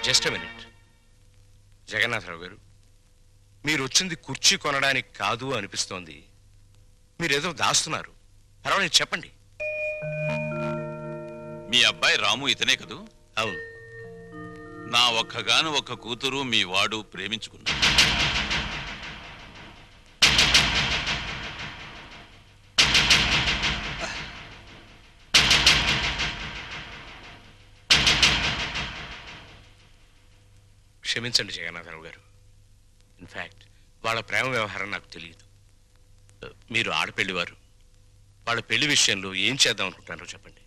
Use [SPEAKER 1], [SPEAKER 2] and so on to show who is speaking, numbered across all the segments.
[SPEAKER 1] Just minute. Jagannatharao గారు, మీరు వచ్చింది కుర్చీ కొనడానికి కాదు అనిపిస్తోంది. మీరేదో దాస్తున్నారు. పర్వాలేదు, చెప్పండి.
[SPEAKER 2] మీ అబ్బాయి రాము ఇతనే కదూ?
[SPEAKER 1] అవును.
[SPEAKER 2] నా ఒక్కగాను ఒక్క కూతురు మీ వాడు ప్రేమించుకున్నాడు.
[SPEAKER 1] క్షమించండి జగన్నాథరావు గారు. ఇన్ఫ్యాక్ట్ వాళ్ళ ప్రేమ వ్యవహారం నాకు తెలియదు. మీరు ఆడపెళ్లివారు. వాళ్ళ పెళ్లి విషయంలో ఏం చేద్దాం అనుకుంటున్నారో చెప్పండి.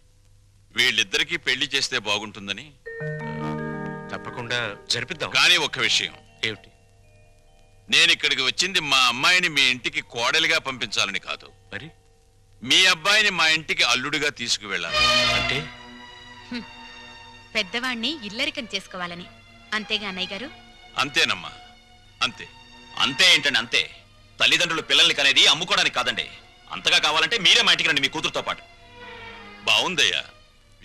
[SPEAKER 2] వీళ్ళిద్దరికీ పెళ్లి చేస్తే బాగుంటుందని.
[SPEAKER 1] తప్పకుండా జరిపిద్దాం.
[SPEAKER 2] కానీ ఒక్క విషయం.
[SPEAKER 1] ఏమిటి?
[SPEAKER 2] నేను ఇక్కడికి వచ్చింది మా అమ్మాయిని మీ ఇంటికి కోడలిగా పంపించాలని కాదు,
[SPEAKER 1] మరి
[SPEAKER 2] మీ అబ్బాయిని మా ఇంటికి అల్లుడిగా తీసుకువెళ్ళాలి.
[SPEAKER 1] అంటే
[SPEAKER 3] పెద్దవాణ్ణి ఇల్లరికం చేసుకోవాలని. అంతేగా అన్నయ్య గారు?
[SPEAKER 2] అంతేనమ్మా, అంతే.
[SPEAKER 4] అంతే ఏంటండి? అంతే. తల్లిదండ్రులు పిల్లల్ని కనేది అమ్ముకోవడానికి కాదండి. అంతగా కావాలంటే మీరే మా ఇంటికి రండి, మీ కూతురుతో పాటు.
[SPEAKER 2] బావుందయ్యా.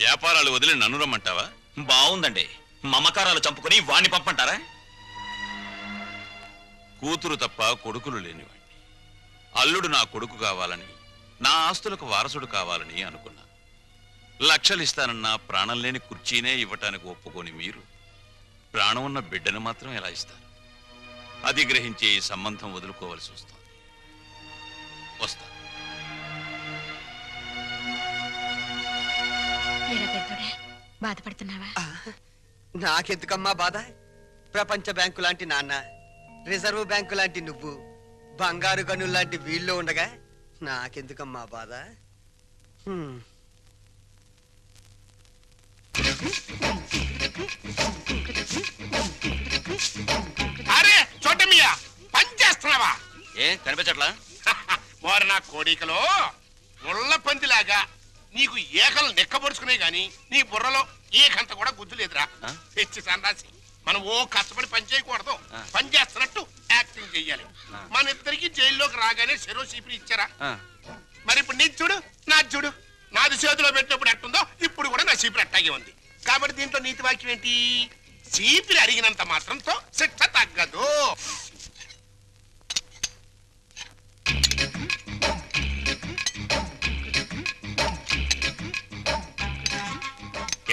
[SPEAKER 2] వ్యాపారాలు వదిలి నన్ను రమ్మంటావా?
[SPEAKER 4] బాగుందండి. మమకారాలు చంపుకుని వాణ్ణి పంపంటారా?
[SPEAKER 2] కూతురు తప్ప కొడుకులు లేనివాణ్ణి. అల్లుడు నా కొడుకు కావాలని, నా ఆస్తులకు వారసుడు కావాలని అనుకున్నా. లక్షలిస్తానన్నా ప్రాణం లేని కుర్చీనే ఇవ్వటానికి ఒప్పుకొని మీరు ప్రాణం ఉన్న బిడ్డను మాత్రం ఎలా ఇస్తారు? అది గ్రహించే ఈ సంబంధం వదులుకోవలసి వస్తుంది. వస్తా.
[SPEAKER 3] బాధపడుతున్నావా?
[SPEAKER 5] నాకెందుకమ్మా బాధ? ప్రపంచ బ్యాంకు లాంటి నాన్న, రిజర్వ్ బ్యాంకు లాంటి నువ్వు, బంగారు గనులు లాంటి వీళ్ళు ఉండగా నాకెందుకమ్మా బాధ?
[SPEAKER 6] అరే చోటమియా, పని చేస్తున్నావా?
[SPEAKER 4] ఏం కనిపించట్లా?
[SPEAKER 6] వారు నా కోడికలో ముళ్ళ పందిలాగా నీకు ఏకలు నెక్కబరుచుకునే గాని నీ బుర్రలో ఏకంత కూడా గుజ్జు లేదురా. తెచ్చి సన్నాసి. మనం ఓ కష్టపడి పని చేయకూడదు, పని చేస్తున్నట్టు యాక్టింగ్ చెయ్యాలి. మన ఇద్దరికి జైల్లోకి రాగానే చెరో చీపిరి ఇచ్చారా? మరి ఇప్పుడు నీ చూడు, నా చూడు. నాది చేతిలో పెట్టినప్పుడు ఎట్టుందో ఇప్పుడు కూడా నా చీపిరి అట్టాగే ఉంది. కాబట్టి దీంట్లో నీతి వాక్యం ఏంటి? చీపిరి అరిగినంత మాత్రంతో శిక్ష తగ్గదు.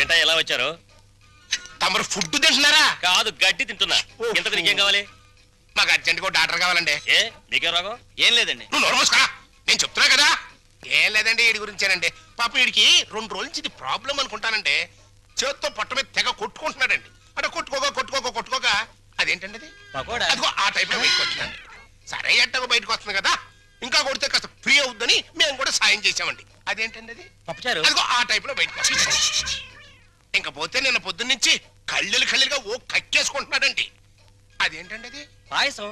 [SPEAKER 4] ఏంటా ఎలా వచ్చారు?
[SPEAKER 6] తమరు ఫుడ్ తింటున్నారా?
[SPEAKER 4] కాదు, గడ్డి తింటున్నా. ఎంత తిరిగి ఏం కావాలి?
[SPEAKER 6] మాకు అర్జెంట్ గా డాక్టర్ కావాలండి.
[SPEAKER 4] ఏ మీకేం రాగం? ఏం లేదండి.
[SPEAKER 6] నువ్వు నోరు మూసుకోరా. నేను చెప్తున్నా కదా. ఏం లేదండి, వీడి గురించేనండి. పాప వీడికి 2 రోజుల నుంచి ఇది ప్రాబ్లం అనుకుంటానండి. చేత్తో పొట్ట మీద తెగ కొట్టుకుంటున్నాడండి. అంటే కొట్టుకోక అదేంటండి అది? అదిగో ఆ టైప్ లో బయటకు వచ్చిందండి. సరే ఎట్టగో బయటకు వస్తుంది కదా, ఇంకా కొడితే కాస్త ఫ్రీ అవుద్దని మేము కూడా సాయం చేసామండి. అదేంటండి అది? అదిగో ఆ టైప్ లో బయటకు వస్తుంది. ఇంకా పోతే నిన్న పొద్దున్నుంచి కళ్ళుగా ఓ కక్కేసుకుంటున్నాడండి. అదేంటండి అది?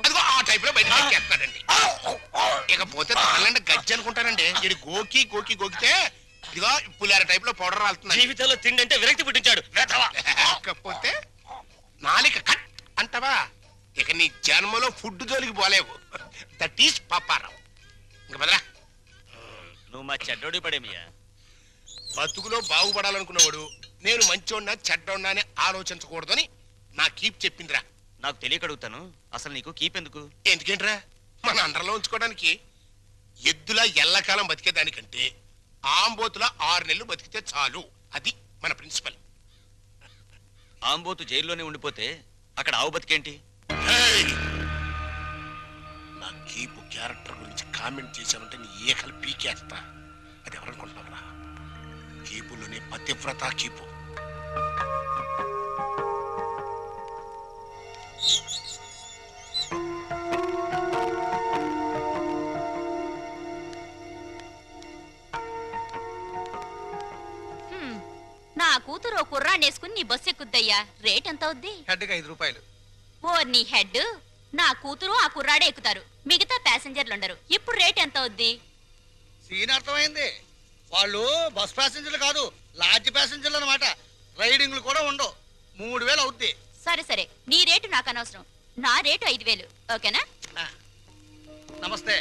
[SPEAKER 6] అదిగో ఆ టైప్ లో బయటకు కక్కేస్తున్నాడండి. ఇకపోతే తాళ్ళంటే గజ్జి అనుకుంటానండి. ఇది గోకితే ఇదిగో పులిహార టైప్ లో పౌడర్ రాలుతుంది.
[SPEAKER 4] జీవితంలో తిండి అంటే విరక్తి పుట్టించాడు.
[SPEAKER 6] కాకపోతే నాలిక కట్ అంటావా? ఇక నీ జన్మలో ఫుడ్ జోలికి పోలేవు. That is Paparao. ఇంకా బదరా.
[SPEAKER 4] నువ్వు మా చెడ్డోడి పడేమియా.
[SPEAKER 6] బతుకులో బాగుపడాలనుకున్నవాడు నేను మంచోడ్నా చెడ్డోడ్నా అని ఆలోచించకూడదని నా కీప్ చెప్పిందిరా.
[SPEAKER 4] నాకు తెలియక అడుగుతాను, అసలు నీకు కీప్ ఎందుకు?
[SPEAKER 6] ఎందుకేంట్రా? మన అండర్లో ఉంచుకోవడానికి. ఎద్దులా ఎల్లకాలం బతికేదానికంటే ఆంబోతులా 6 నెలలు బతికితే చాలు. అది మన ప్రిన్సిపల్.
[SPEAKER 4] ఆంబోతు జైల్లోనే ఉండిపోతే అక్కడ ఆవు బతికేంటి?
[SPEAKER 6] నా కీపు క్యారెక్టర్ గురించి కామెంట్ చేశానంటే నీ ఏకలు పీకేస్తా. అది ఎవరనుకుంటున్నావురా? కీపులోనే పతివ్రత కీపు.
[SPEAKER 3] నా కూతురు కుర్రాన్నేసుకుని నీ బస్సు ఎక్కుద్దయ్యా. రేట్ ఎంత అవుద్ది?
[SPEAKER 5] హెడ్కి 5 రూపాయలు.
[SPEAKER 3] ఓ నీ హెడ్, నా కూతురు ఆ కుర్రాడే ఎక్కుతారు, మిగతా ప్యాసింజర్లు ఉండరు. ఇప్పుడు రేట్ ఎంత అవుద్ది?
[SPEAKER 5] సీన్ అర్థమైంది. వాళ్ళు బస్ ప్యాసింజర్లు కాదు, లాడ్జ్ ప్యాసింజర్లు అన్నమాట. రైడింగ్లు కూడా ఉండవు. 3000 అవుద్ది.
[SPEAKER 3] సరే నీ రేటు నాకు అనవసరం. నా రేటు 5000. ఓకేనా?
[SPEAKER 5] నమస్తే.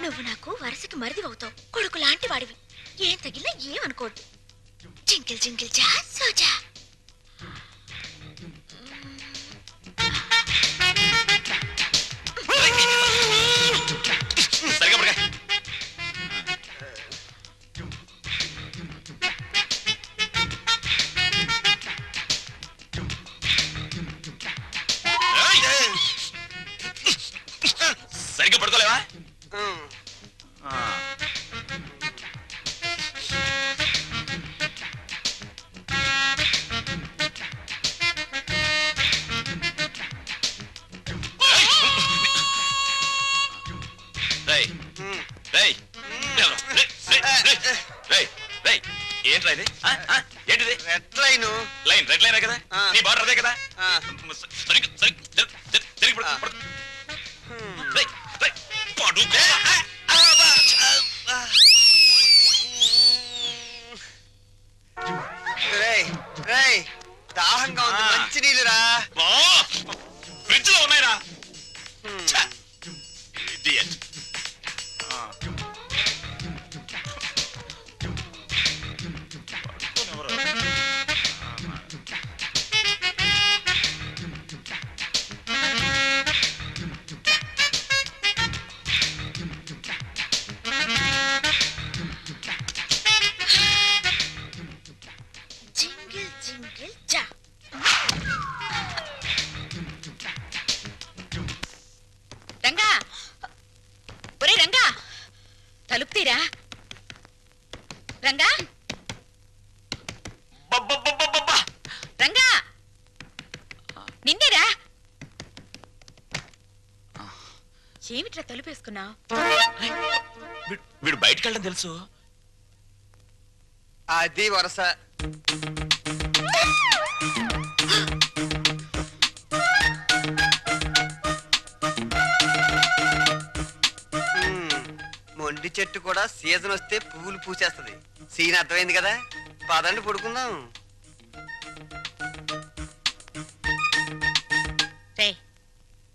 [SPEAKER 3] నువ్వు నాకు వరుసకి మరిది అవుతావు, కొడుకు లాంటి వాడివి. ఏం తగిలినా ఏమనుకోవద్దు. జింకిల్ జింకిల్ జా సోజా.
[SPEAKER 4] సరిగా పడగా. సరిగ్గా పడుకోలేవా? ఏంట్రా ఇది? ఏంటిది?
[SPEAKER 5] Red line.
[SPEAKER 4] Line, red line కదా? నీ బార్డర్ అదే కదా?
[SPEAKER 5] దాహంగా ఉంది, మంచి నీళ్ళురా.
[SPEAKER 4] ఫ్రిడ్జ్ లో ఉన్నాయిరా.
[SPEAKER 3] జింగిల్ జింగిల్ జా. రంగా, ఒరే రంగా, తలుపు తీరా. రంగా, రంగా, నిన్నేరా. ఏమిట్రా తలుపేసుకున్నావు?
[SPEAKER 4] వీడు బయటకు వెళ్ళడం తెలుసు.
[SPEAKER 5] అది వరస. మొండి చెట్టు కూడా సీజన్ వస్తే పువ్వులు పూసేస్తది. సీన్ అర్థమైంది కదా, పదండి పడుకుందాం.
[SPEAKER 3] రే,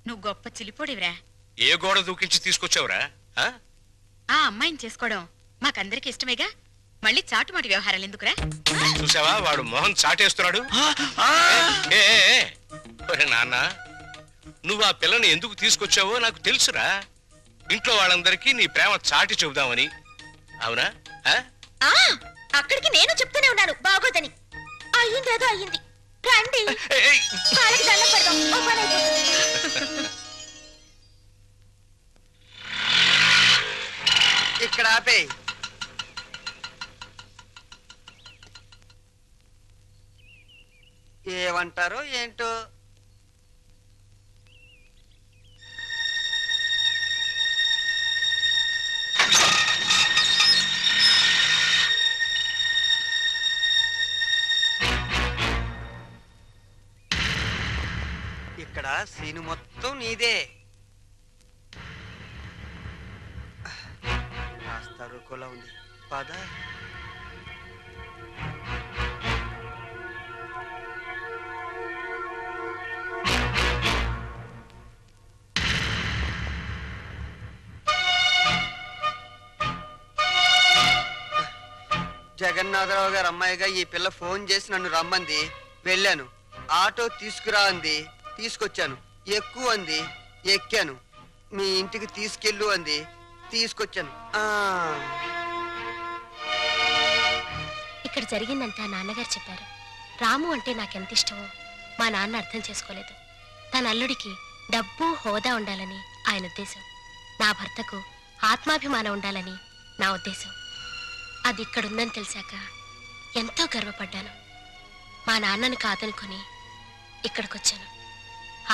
[SPEAKER 3] నువ్వు గొప్ప చిలిపోడివిరా.
[SPEAKER 1] ఏ గోడ దూకించి తీసుకొచ్చావురా?
[SPEAKER 3] ఆ అమ్మాయిని చేసుకోవడం మాకందరికి ఇష్టమేగా, మళ్ళీ చాటుమాటి వ్యవహారాలు ఎందుకురా?
[SPEAKER 1] చూసావా, వాడు మొహం చాటేస్తున్నాడు. ఏ, ఏ, ఏ. ఒరే నాన్న, నువ్వు ఆ పిల్లని ఎందుకు తీసుకొచ్చావో నాకు తెలుసురా. ఇంట్లో వాళ్ళందరికీ నీ ప్రేమ చాటి చెబుదామని. అవునా?
[SPEAKER 3] అక్కడికి నేను చెప్తూనే ఉన్నాను బాగోదని. అయ్యిందేదో అయ్యింది, రండి కాళ్ళకి దండం పెడదాం, ఓ పని అయిపోతుంది.
[SPEAKER 5] ఇక్కడ ఆపే. ఏమంటారో ఏంటో. ఇక్కడ సీను మొత్తం నీదే. కాస్త రుకోలా ఉంది, పద. జగన్నాథరావు గారు అమ్మాయిగా ఈ పిల్ల ఫోన్ చేసి నన్ను రమ్మంది. వెళ్ళాను. ఆటో తీసుకురా అంది, తీసుకొచ్చాను. ఎక్కువ అంది, ఎక్కాను. మీ ఇంటికి తీసుకెళ్ళు అంది, తీసుకొచ్చాను.
[SPEAKER 7] ఇక్కడ జరిగిందంతా నాన్నగారు చెప్పారు. రాము అంటే నాకెంత ఇష్టమో మా నాన్న అర్థం చేసుకోలేదు. తన అల్లుడికి డబ్బు హోదా ఉండాలని ఆయన ఉద్దేశం. నా భర్తకు ఆత్మాభిమానం ఉండాలని నా ఉద్దేశం. అది ఇక్కడుందని తెలిసాక ఎంతో గర్వపడ్డాను. మా నాన్నని కాదనుకొని ఇక్కడికొచ్చాను.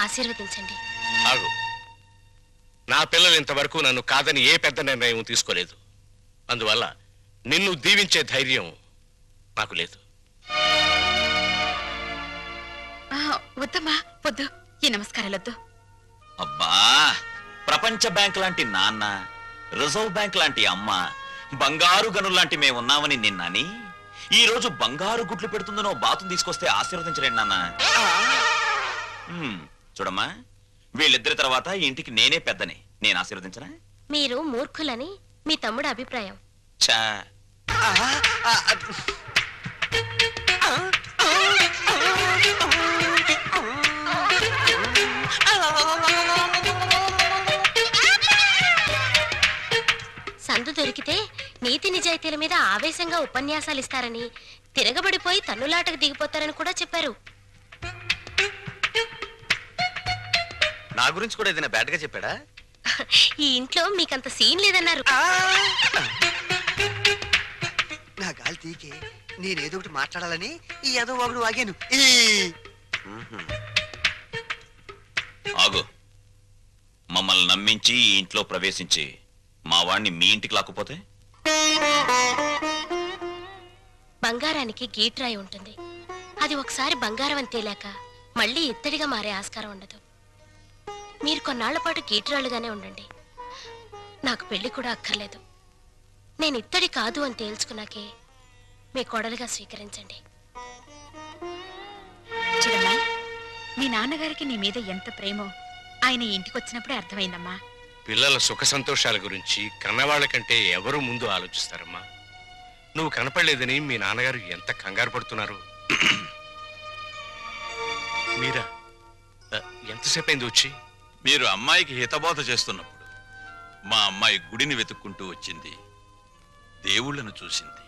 [SPEAKER 7] ఆశీర్వదించండి.
[SPEAKER 1] ఆగు. నా పిల్లలు ఇంతవరకు నన్ను కాదని ఏ పెద్ద నిర్ణయం తీసుకోలేదు. అందువల్ల నిన్ను దీవించే ధైర్యం నాకు లేదు.
[SPEAKER 3] వద్దమ్మా, వద్దు. ఈ నమస్కారాలొద్దు.
[SPEAKER 4] అబ్బా, ప్రపంచ బ్యాంక్ లాంటి నాన్న, రిజర్వ్ బ్యాంక్ లాంటి అమ్మ, బంగారు గనుల్లాంటి మేమున్నామని నిన్నని ఈ రోజు బంగారు గుడ్లు పెడుతుందనో బాతుని తీసుకొస్తే ఆశీర్వదించలేండి నాన్న. చూడమ్మా, వీళ్ళిద్దరి తర్వాత ఈ ఇంటికి నేనే పెద్దని. నేను ఆశీర్వదించనా?
[SPEAKER 7] మీరు మూర్ఖులని మీ తమ్ముడు అభిప్రాయం.
[SPEAKER 4] చా
[SPEAKER 5] ఆ, ఆ, ఆ,
[SPEAKER 7] సందు దొరికితే నీతి నిజాయితీల మీద ఆవేశంగా ఉపన్యాసాలు ఇస్తారని, తిరగబడిపోయి తన్నులాటకు దిగిపోతారని కూడా చెప్పారు.
[SPEAKER 8] నా గురించి కూడా ఏదైనా బ్యాడ్ గా చెప్పాడా?
[SPEAKER 7] ఈ ఇంట్లో మీకంత సీన్ లేదన్నారు.
[SPEAKER 5] నా గాలి తీకే నేనేదో ఒకటి మాట్లాడాలని ఈ ఏదో ఒకడు వాగాను.
[SPEAKER 4] ఆగు. మమ్మల్ని నమ్మించి ఈ ఇంట్లో ప్రవేశించి మా వాణ్ణి మీ ఇంటికి లాక్కుపోతే?
[SPEAKER 7] బంగారానికి గీట్రాయి ఉంటుంది. అది ఒకసారి బంగారం అని తేలాక మళ్ళీ ఇత్తడిగా మారే ఆస్కారం ఉండదు. మీరు కొన్నాళ్ల పాటు గీట్రాళ్ళుగానే ఉండండి. నాకు పెళ్లి కూడా అక్కర్లేదు. నేను ఇత్తడి కాదు అని తేల్చుకున్నాకే మీ కోడలుగా స్వీకరించండి.
[SPEAKER 9] చిన్నమ్మాయి, మీ నాన్నగారికి నీ మీద ఎంత ప్రేమో ఆయన ఇంటికొచ్చినప్పుడే అర్థమైందమ్మా.
[SPEAKER 1] పిల్లల సుఖ సంతోషాల గురించి కన్నవాళ్ల కంటే ఎవరు ముందు ఆలోచిస్తారమ్మా? నువ్వు కనపడలేదని మీ నాన్నగారు ఎంత కంగారు పడుతున్నారు. మీరా ఎంతసేపు అయింది వచ్చి?
[SPEAKER 2] మీరు అమ్మాయికి హితబోధ చేస్తున్నప్పుడు మా అమ్మాయి గుడిని వెతుక్కుంటూ వచ్చింది, దేవుళ్ళను చూసింది.